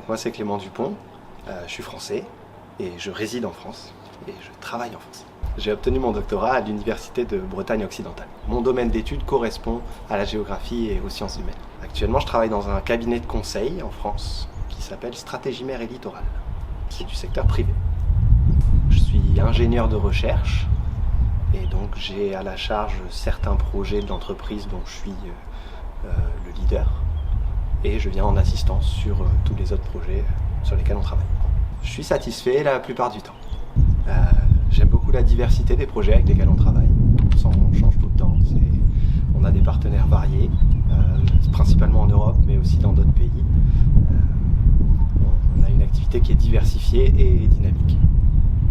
Donc moi c'est Clément Dupont, je suis français et je réside en France et je travaille en France. J'ai obtenu mon doctorat à l'Université de Bretagne occidentale. Mon domaine d'études correspond à la géographie et aux sciences humaines. Actuellement je travaille dans un cabinet de conseil en France qui s'appelle Stratégie Mer et Littoral. C'est du secteur privé. Je suis ingénieur de recherche et donc j'ai à la charge certains projets de l'entreprise dont je suis le leader. Et je viens en assistance sur tous les autres projets sur lesquels on travaille. Je suis satisfait la plupart du temps. J'aime beaucoup la diversité des projets avec lesquels on travaille. On change tout le temps. On a des partenaires variés, principalement en Europe, mais aussi dans d'autres pays. On a une activité qui est diversifiée et dynamique.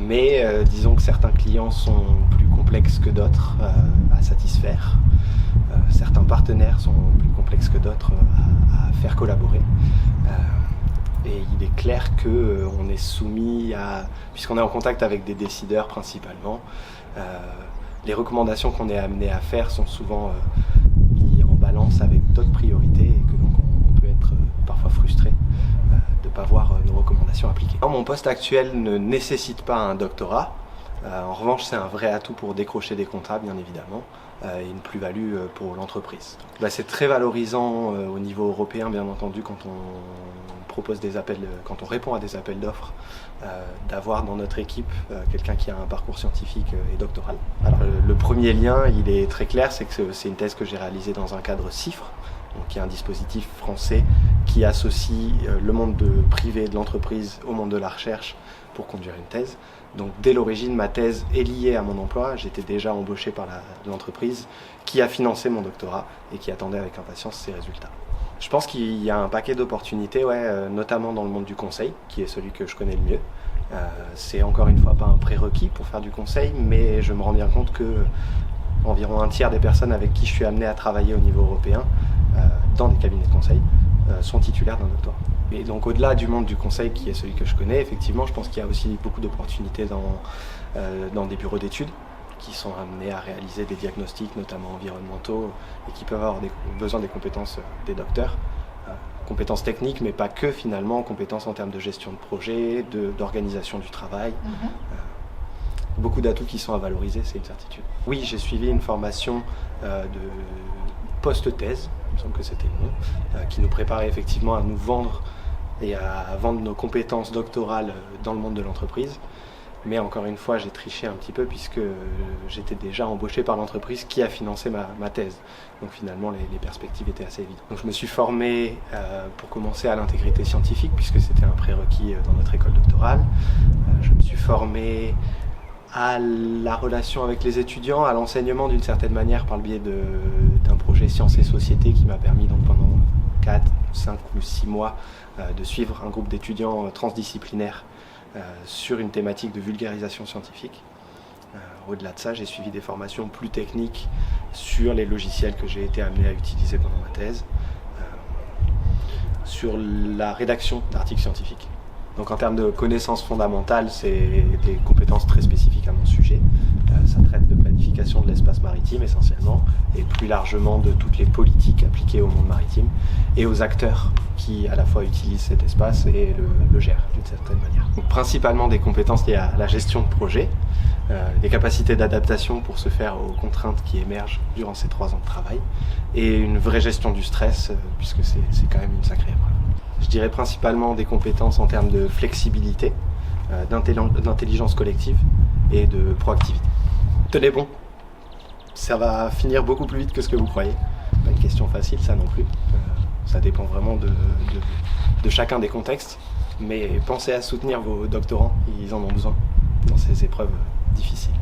Mais disons que certains clients sont plus complexes que d'autres à satisfaire. Certains partenaires sont plus complexes que d'autres à faire collaborer. Et il est clair qu'on est soumis à, puisqu'on est en contact avec des décideurs principalement, les recommandations qu'on est amené à faire sont souvent mises en balance avec d'autres priorités et que donc on peut être parfois frustré de ne pas voir nos recommandations appliquées. Mon poste actuel ne nécessite pas un doctorat. En revanche, c'est un vrai atout pour décrocher des contrats, bien évidemment, et une plus-value pour l'entreprise. C'est très valorisant au niveau européen, bien entendu, quand on propose des appels, quand on répond à des appels d'offres, d'avoir dans notre équipe quelqu'un qui a un parcours scientifique et doctoral. Alors, le premier lien, il est très clair, c'est que c'est une thèse que j'ai réalisée dans un cadre CIFRE, donc qui est un dispositif français qui associe le monde privé de l'entreprise au monde de la recherche pour conduire une thèse. Donc dès l'origine, ma thèse est liée à mon emploi. J'étais déjà embauché par l'entreprise qui a financé mon doctorat et qui attendait avec impatience ses résultats. Je pense qu'il y a un paquet d'opportunités, notamment dans le monde du conseil, qui est celui que je connais le mieux. C'est encore une fois pas un prérequis pour faire du conseil, mais je me rends bien compte que environ un tiers des personnes avec qui je suis amené à travailler au niveau européen, dans des cabinets de conseil, sont titulaires d'un doctorat. Et donc au-delà du monde du conseil qui est celui que je connais, effectivement, je pense qu'il y a aussi beaucoup d'opportunités dans des bureaux d'études qui sont amenés à réaliser des diagnostics, notamment environnementaux, et qui peuvent avoir besoin des compétences des docteurs. Compétences techniques, mais pas que finalement, compétences en termes de gestion de projet, d'organisation du travail. Beaucoup d'atouts qui sont à valoriser, c'est une certitude. Oui, j'ai suivi une formation de post-thèse, il me semble que c'était le nom, qui nous préparait effectivement à nous vendre et à vendre nos compétences doctorales dans le monde de l'entreprise. Mais encore une fois, j'ai triché un petit peu puisque j'étais déjà embauché par l'entreprise qui a financé ma thèse. Donc finalement, les perspectives étaient assez évidentes. Donc je me suis formé pour commencer à l'intégrité scientifique puisque c'était un prérequis dans notre école doctorale. Je me suis formé à la relation avec les étudiants, à l'enseignement d'une certaine manière par le biais d'un projet Sciences et Société qui m'a permis donc pendant 4, 5 ou 6 mois de suivre un groupe d'étudiants transdisciplinaires sur une thématique de vulgarisation scientifique. Au-delà de ça, j'ai suivi des formations plus techniques sur les logiciels que j'ai été amené à utiliser pendant ma thèse, sur la rédaction d'articles scientifiques. Donc en termes de connaissances fondamentales, c'est des compétences très spécifiques à mon sujet. Ça traite de planification de l'espace maritime essentiellement, et plus largement de toutes les politiques appliquées au monde maritime et aux acteurs qui à la fois utilisent cet espace et le gèrent d'une certaine manière. Donc, principalement des compétences liées à la gestion de projet, des capacités d'adaptation pour se faire aux contraintes qui émergent durant ces 3 ans de travail, et une vraie gestion du stress, puisque c'est quand même une sacrée épreuve. Je dirais principalement des compétences en termes de flexibilité, d'intelligence collective et de proactivité. Tenez bon, ça va finir beaucoup plus vite que ce que vous croyez. Pas une question facile, ça non plus. Ça dépend vraiment de chacun des contextes. Mais pensez à soutenir vos doctorants, ils en ont besoin dans ces épreuves difficiles.